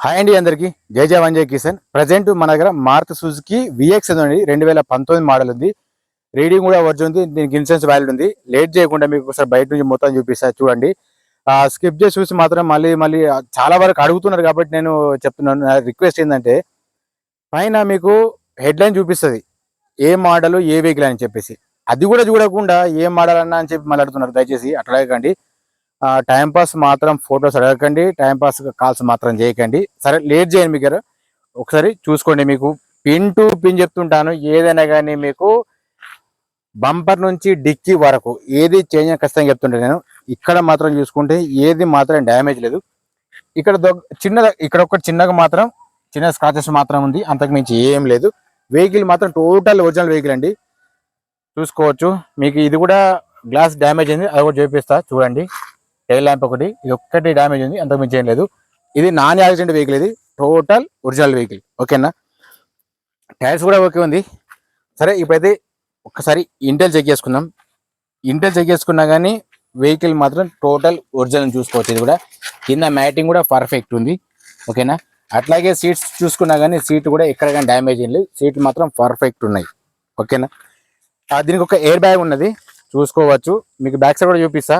Hi అండి అందరికి జై జవాన్ జై కిసాన్. ప్రజెంట్ మన దగ్గర మారుతి సుజుకి విఎక్స్ ఉంది, 2019 మోడల్ ఉంది. రీడింగ్ కూడా ఒరిజినల్ ఉంది, దీనికి ఇన్సూరెన్స్ వ్యాలిడ్ ఉంది. లేట్ చేయకుండా మీకు ఒకసారి బయట నుంచి మొత్తం చూపిస్తా చూడండి. స్కిప్ చేసి చూసి మాత్రం మళ్ళీ మళ్ళీ చాలా వరకు అడుగుతున్నారు కాబట్టి నేను చెప్తున్నాను. నా రిక్వెస్ట్ ఏంటంటే పైన మీకు హెడ్లైన్ చూపిస్తుంది ఏ మోడల్ ఏ వెహికల్ అని చెప్పేసి, అది కూడా చూడకుండా ఏ మోడల్ అన్నా అని చెప్పి మళ్ళీ అడుగుతున్నారు. దయచేసి అట్లా అడగకండి. టైంపాస్ మాత్రం ఫొటోస్ అడగకండి, టైంపాస్ కాల్స్ మాత్రం చేయకండి. సరే లేట్ చేయండి, మీకు ఒకసారి చూసుకోండి. మీకు పిన్ టు పిన్ చెప్తుంటాను, ఏదైనా కానీ మీకు బంపర్ నుంచి డిక్కీ వరకు ఏది చేంజ్ అని ఖచ్చితంగా చెప్తుంటే నేను. ఇక్కడ మాత్రం చూసుకుంటే ఏది మాత్రం డ్యామేజ్ లేదు. ఇక్కడ ఇక్కడ ఒక చిన్నగా మాత్రం చిన్న స్క్రాచెస్ మాత్రం ఉంది, అంతకు మించి ఏం లేదు. వెహికల్ మాత్రం టోటల్ ఒరిజినల్ వెహికల్ అండి, చూసుకోవచ్చు. మీకు ఇది కూడా గ్లాస్ డ్యామేజ్ అయింది, అది కూడా చూపిస్తా చూడండి. టైల్ ల్యాంప్ ఒకటి, ఇది ఒక్కటి డ్యామేజ్ ఉంది, అంతకు మించి ఏం లేదు. ఇది నాన్ యాక్సిడెంట్ వెహికల్, ఇది టోటల్ ఒరిజినల్ వెహికల్. ఓకేనా, టైర్స్ కూడా ఓకే ఉంది. సరే ఇప్పుడైతే ఒక్కసారి ఇంటెల్ చెక్ చేసుకుందాం. ఇంటెల్ చెక్ చేసుకున్నా కానీ వెహికల్ మాత్రం టోటల్ ఒరిజినల్ చూసుకోవచ్చు. ఇది కూడా కింద మ్యాటింగ్ కూడా పర్ఫెక్ట్ ఉంది. ఓకేనా, అట్లాగే సీట్స్ చూసుకున్నా కానీ సీట్ కూడా ఎక్కడ కానీ డ్యామేజ్ ఏం లేదు, సీట్ మాత్రం పర్ఫెక్ట్ ఉన్నాయి. ఓకేనా, దీనికి ఒక ఎయిర్ బ్యాగ్ ఉన్నది చూసుకోవచ్చు. మీకు బ్యాక్ సైడ్ కూడా చూపిస్తా,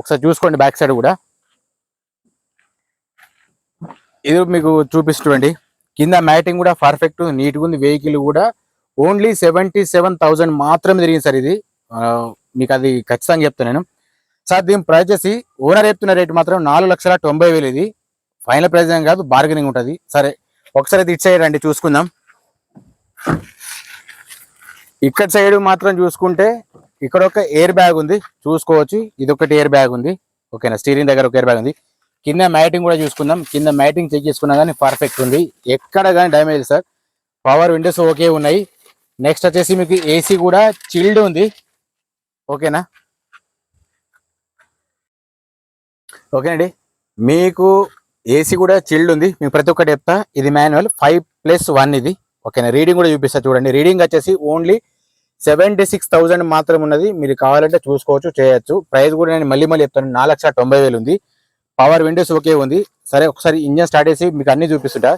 ఒకసారి చూసుకోండి. బ్యాక్ సైడ్ కూడా ఇది మీకు చూపిస్తుండీ. కింద మ్యాటింగ్ కూడా పర్ఫెక్ట్ నీట్గా ఉంది. వెహికల్ కూడా ఓన్లీ 77,000 మాత్రమే తిరిగింది సార్. ఇది మీకు అది ఖచ్చితంగా చెప్తాను నేను. సార్ దీని ప్రైస్ చేసి ఓనర్ చెప్తున్న రేట్ మాత్రం 4,90,000. ఇది ఫైనల్ ప్రైస్ ఏం కాదు, బార్గెనింగ్ ఉంటుంది. సరే ఒకసారి అయితే ఇటు సైడ్ అండి చూసుకుందాం. ఇక్కడ సైడ్ మాత్రం చూసుకుంటే ఇక్కడ ఒక ఎయిర్ బ్యాగ్ ఉంది చూసుకోవచ్చు. ఇది ఒకటి ఎయిర్ బ్యాగ్ ఉంది. ఓకేనా, స్టీరింగ్ దగ్గర ఒక ఎయిర్ బ్యాగ్ ఉంది. కింద మ్యాటింగ్ కూడా చూసుకుందాం. కింద మ్యాటింగ్ చెక్ చేసుకున్నా కానీ పర్ఫెక్ట్ ఉంది, ఎక్కడ కానీ damage sir. Power Windows okay ఉన్నాయి. నెక్స్ట్ వచ్చేసి మీకు ఏసీ కూడా చిల్డ్ ఉంది. ఓకేనా, ఓకేనండి, మీకు ఏసీ కూడా చిల్డ్ ఉంది. మీకు ప్రతి ఒక్కటి చెప్తా. ఇది మాన్యువల్ 5+1 ఇది. ఓకేనా, రీడింగ్ కూడా చూపిస్తా చూడండి. రీడింగ్ వచ్చేసి ఓన్లీ 76,000 మాత్రం ఉన్నది. మీరు కావాలంటే చూసుకోవచ్చు, చేయొచ్చు. ప్రైస్ కూడా నేను మళ్ళీ చెప్తాను, 4,90,000 ఉంది. పవర్ విండోస్ ఓకే ఉంది. సరే ఒకసారి ఇంజన్ స్టార్ట్ చేసి మీకు అన్ని చూపిస్తుంటా.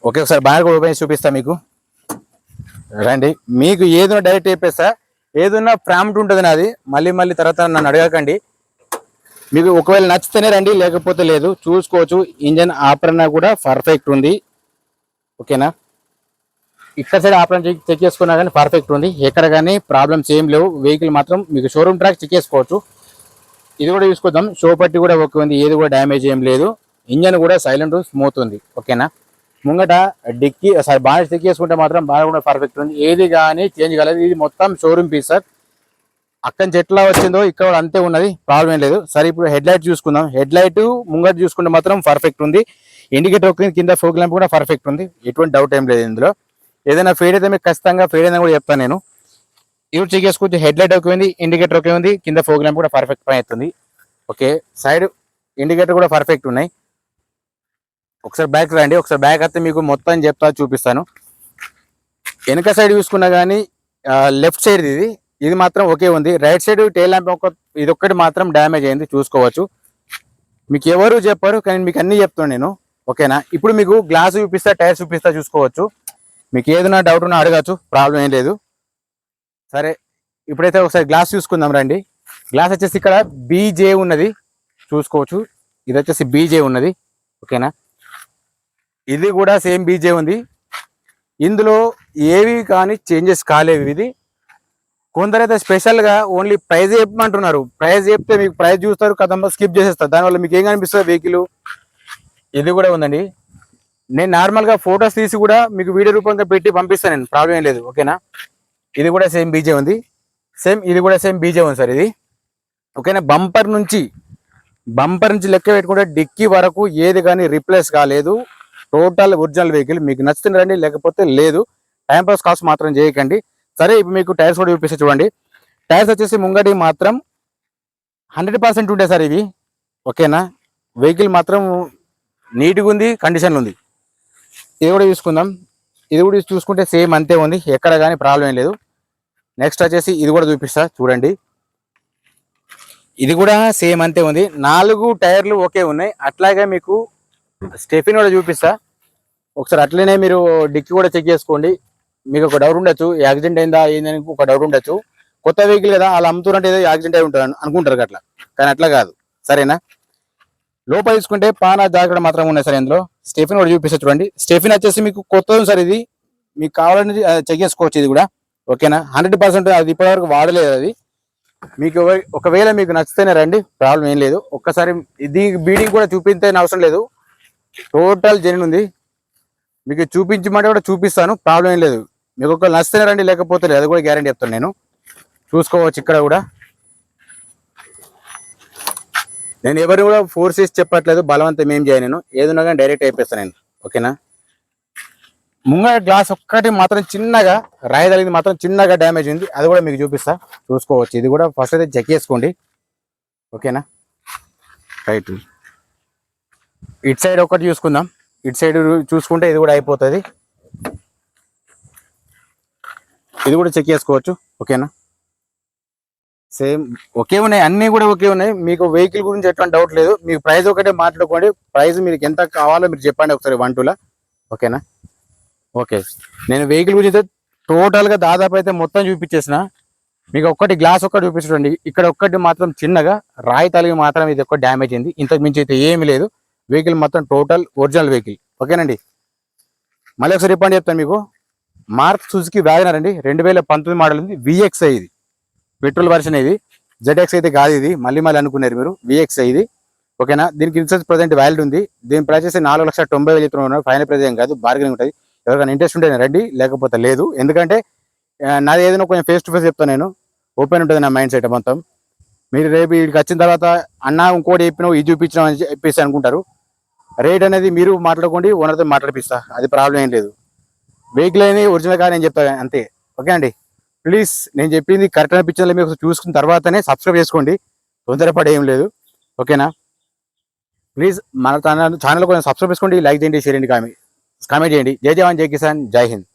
ఓకే, ఒకసారి బ్యాగ్ ఓపెన్ చేసి చూపిస్తా మీకు. రండి, మీకు ఏదైనా డైరెక్ట్ చెప్పేస్తా. ఏదైనా ప్రాంప్ట్ ఉంటుంది నాది, మళ్ళీ తర్వాత నన్ను అడగకండి. మీకు ఒకవేళ నచ్చితేనే రండి, లేకపోతే లేదు. చూసుకోవచ్చు, ఇంజన్ ఆపరణ కూడా పర్ఫెక్ట్ ఉంది. ఓకేనా, ఇక్కడ సైడ్ ఆపరణ చెక్ చేసుకున్నా కానీ పర్ఫెక్ట్ ఉంది, ఎక్కడ కానీ ప్రాబ్లమ్స్ ఏం లేవు. వెహికల్ మాత్రం మీకు షోరూమ్ ట్రాక్ చెక్ చేసుకోవచ్చు. ఇది కూడా చూసుకుందాం. షో పట్టి కూడా ఓకే ఉంది, ఏది కూడా డ్యామేజ్ ఏం లేదు. ఇంజన్ కూడా సైలెంట్ స్మూత్ ఉంది. ఓకేనా, ముంగట డిక్కీ సారీ బాగా చెక్ చేసుకుంటే మాత్రం బాగా కూడా పర్ఫెక్ట్ ఉంది, ఏది కానీ చేంజ్ కాలేదు. ఇది మొత్తం షోరూమ్ పీస్ సార్. అక్కడి నుంచి ఎట్లా వచ్చిందో ఇక్కడ కూడా అంతే ఉన్నది, ప్రాబ్లం ఏం లేదు. సరే ఇప్పుడు హెడ్ లైట్ చూసుకుందాం. హెడ్ లైట్ ముంగట చూసుకుంటే మాత్రం పర్ఫెక్ట్ ఉంది. ఇండికేటర్ ఓకే, కింద ఫోక్ ల్యాంప్ కూడా పర్ఫెక్ట్ ఉంది, ఎటువంటి డౌట్ ఏం లేదు ఇందులో. ఏదైనా ఫెయిడ్ అయితే మీకు ఖచ్చితంగా ఫెయిడ్ అయినా కూడా చెప్తాను నేను. ఇవి చెక్ చేసుకోవచ్చు. హెడ్ లైట్ ఓకే ఉంది, ఇండికేటర్ ఓకే ఉంది, కింద ఫోక్ ల్యాంప్ కూడా పర్ఫెక్ట్ పని అవుతుంది. ఓకే, సైడ్ ఇండికేటర్ కూడా పర్ఫెక్ట్ ఉన్నాయి. ఒకసారి బ్యాక్ రండి, ఒకసారి బ్యాక్ అయితే మీకు మొత్తం చెప్తా చూపిస్తాను. వెనక సైడ్ చూసుకున్నా కానీ లెఫ్ట్ సైడ్ ఇది మాత్రం ఓకే ఉంది. రైట్ సైడ్ టైల్ ల్యాంప్ ఇది ఒక్కటి మాత్రం డ్యామేజ్ అయింది చూసుకోవచ్చు. మీకు ఎవరు చెప్పారు కానీ మీకు అన్ని చెప్తాను నేను. ఓకేనా, ఇప్పుడు మీకు గ్లాస్ చూపిస్తా, టైర్ చూపిస్తా, చూసుకోవచ్చు. మీకు ఏదైనా డౌట్ ఉన్నా అడగచ్చు, ప్రాబ్లం ఏం లేదు. సరే ఇప్పుడైతే ఒకసారి గ్లాస్ చూసుకుందాం రండి. గ్లాస్ వచ్చేసి ఇక్కడ బీజే ఉన్నది చూసుకోవచ్చు. ఇది వచ్చేసి బీజే ఉన్నది. ఓకేనా, ఇది కూడా సేమ్ బీజే ఉంది. ఇందులో ఏవి కానీ చేంజెస్ కాలేవు. ఇది కొందరైతే స్పెషల్గా ఓన్లీ ప్రైజ్ చెప్పమంటున్నారు. ప్రైజ్ చెప్తే మీకు ప్రైజ్ చూస్తారు, కథంలో స్కిప్ చేసేస్తారు. దానివల్ల మీకు ఏం కనిపిస్తుంది వెహికల్. ఇది కూడా ఉందండి. నేను నార్మల్గా ఫొటోస్ తీసి కూడా మీకు వీడియో రూపంగా పెట్టి పంపిస్తాను నేను, ప్రాబ్లం ఏం లేదు. ఓకేనా, ఇది కూడా సేమ్ బీజే ఉంది. ఇది కూడా సేమ్ బీజే ఉంది సార్ ఇది. ఓకేనా, బంపర్ నుంచి లెక్క పెట్టుకుంటే డిక్కీ వరకు ఏది కానీ రీప్లేస్ కాలేదు, టోటల్ ఒరిజినల్ వెహికల్. మీకు నచ్చుతుంది రండి, లేకపోతే లేదు. టైంపాస్ కాస్ట్ మాత్రం చేయకండి. సరే ఇప్పుడు మీకు టైర్స్ కూడా చూపిస్తే చూడండి. టైర్స్ వచ్చేసి ముంగటి మాత్రం 100% ఉంటాయి సార్ ఇవి. ఓకేనా, వెహికల్ మాత్రం నీట్గా ఉంది, కండిషన్లో ఉంది. ఇది కూడా చూసుకుందాం. ఇది కూడా చూసుకుంటే సేమ్ అంతే ఉంది, ఎక్కడ కానీ ప్రాబ్లం ఏం లేదు. నెక్స్ట్ వచ్చేసి ఇది కూడా చూపిస్తా చూడండి. ఇది కూడా సేమ్ అంతే ఉంది, 4 టైర్లు ఒకే ఉన్నాయి. అట్లాగే మీకు స్టెఫిన్ కూడా చూపిస్తా ఒకసారి. అట్లనే మీరు డిక్కీ కూడా చెక్ చేసుకోండి. మీకు ఒక డౌట్ ఉండొచ్చు, యాక్సిడెంట్ అయిందా ఏందని ఒక డౌట్ ఉండొచ్చు. కొత్త వెహికల్ కదా, వాళ్ళు అమ్ముతున్నట్టు ఏదో యాక్సిడెంట్ అయి ఉంటుంది అనుకుంటారు అట్లా, కానీ అట్లా కాదు. సరేనా? లోపల తీసుకుంటే పానా జాగ్రత్త మాత్రం ఉన్నాయి సార్. ఇందులో స్టెఫిన్ కూడా చూపిస్తా చూడండి. స్టెఫిన్ వచ్చేసి మీకు కొత్తది సార్, ఇది మీకు కావాలని చెక్ చేసుకోవచ్చు. ఇది కూడా ఓకేనా, 100% అది ఇప్పటివరకు వాడలేదు. అది మీకు ఒకవేళ మీకు నచ్చితేనే రండి, ప్రాబ్లం ఏం లేదు. ఒక్కసారి ఇది బీడింగ్ కూడా చూపించే అవసరం లేదు, టోటల్ జెన్యూన్ ఉంది. మీకు చూపించమంటే కూడా చూపిస్తాను, ప్రాబ్లం ఏం లేదు. మీకు ఒకవేళ నచ్చితేనే రండి, లేకపోతే లేదు, అది కూడా గ్యారంటీ చెప్తాను నేను. చూసుకోవచ్చు ఇక్కడ కూడా. నేను ఎవరు కూడా ఫోర్స్ చేసి చెప్పట్లేదు, బలవంతం ఏం చేయను. నేను ఏదున్నా కానీ డైరెక్ట్ అయిపోతాను నేను. ఓకేనా? ముంగడ గ్లాస్ ఒక్కటి మాత్రం చిన్నగా రాయి తగిలింది, మాత్రం చిన్నగా డ్యామేజ్ ఉంది. అది కూడా మీకు చూపిస్తా, చూసుకోవచ్చు. ఇది కూడా ఫస్ట్ అయితే చెక్ చేసుకోండి. ఓకేనా? రైట్. ఇటు సైడ్ ఒకటి చూసుకుందాం. ఇటు సైడ్ చూసుకుంటే ఇది కూడా అయిపోతుంది. ఇది కూడా చెక్ చేసుకోవచ్చు. ఓకేనా? సేమ్ ఒకే ఉన్నాయి, అన్నీ కూడా ఒకే ఉన్నాయి. మీకు వెహికల్ గురించి ఎటువంటి డౌట్ లేదు. మీకు ప్రైస్ ఒకటే మాట్లాడుకోండి. ప్రైస్ మీకు ఎంత కావాలో మీరు చెప్పండి ఒకసారి 1-2లా. ఓకేనా? ఓకే. నేను వెహికల్ గురించి టోటల్గా దాదాపు అయితే మొత్తం చూపించేసిన. మీకు ఒక్కటి గ్లాస్ ఒక్కటి చూపించండి. ఇక్కడ ఒక్కటి మాత్రం చిన్నగా రాయి తలిగి మాత్రం ఇది ఒక్క డ్యామేజ్ అయింది, ఇంతకు మించి అయితే ఏమీ లేదు. వెహికల్ మొత్తం టోటల్ ఒరిజినల్ వెహికల్. ఓకేనండి? మళ్ళీ ఒకసారి చెప్పండి, చెప్తాను మీకు. మార్క్ సుజుకి వ్యాగనర్ అండి, 2019 మోడల్ ఉంది. విఎక్స్ఐ ఇది, పెట్రోల్ వర్షన్. ఇది జెడ్ఎక్స్ అయితే కాదు, ఇది మళ్ళీ అనుకున్నారు మీరు. విఎక్స్ఐ ఇది. ఓకేనా? దీనికి ఇన్సూరెన్స్ ప్రజెంట్ వ్యాలిడ్ ఉంది. దీని ప్రైస్ 4,90,000 చెప్తున్నారు. ఫైనల్ ప్రైస్ ఏం కాదు, బార్గెనింగ్ ఉంటుంది. ఎవరికైనా ఇంట్రెస్ట్ ఉంటే రండి, లేకపోతే లేదు. ఎందుకంటే నాది ఏదైనా కొంచెం ఫేస్ టు ఫేస్ చెప్తాను నేను. ఓపెన్ ఉంటుంది నా మైండ్ సెట్ మొత్తం. మీరు రేపు ఇక్కడికి వచ్చిన తర్వాత అన్న ఇంకోటి చెప్పినావు, ఇది చూపించినావు అని చెప్పేసి అనుకుంటారు. రేట్ అనేది మీరు మాట్లాడుకోండి, ఓనర్తో మాట్లాడిపిస్తా, అది ప్రాబ్లం ఏం లేదు. వెహికల్ అనేది ఒరిజినల్ కాదు నేను చెప్తాను అంతే. ఓకే అండి? ప్లీజ్ నేను చెప్పింది కరెక్ట్ అనిపించాలి మీకు చూసుకున్న తర్వాతనే సబ్స్క్రైబ్ చేసుకోండి, తొందరపడి ఏం లేదు. ఓకేనా? ప్లీజ్ మన ఛానల్ కొంచెం సబ్స్క్రైబ్ చేసుకోండి, లైక్ చేయండి, షేర్ చేయండి, కామెంట్ చేయండి. జై జవాన్, జై కిసాన్, జై హింద్.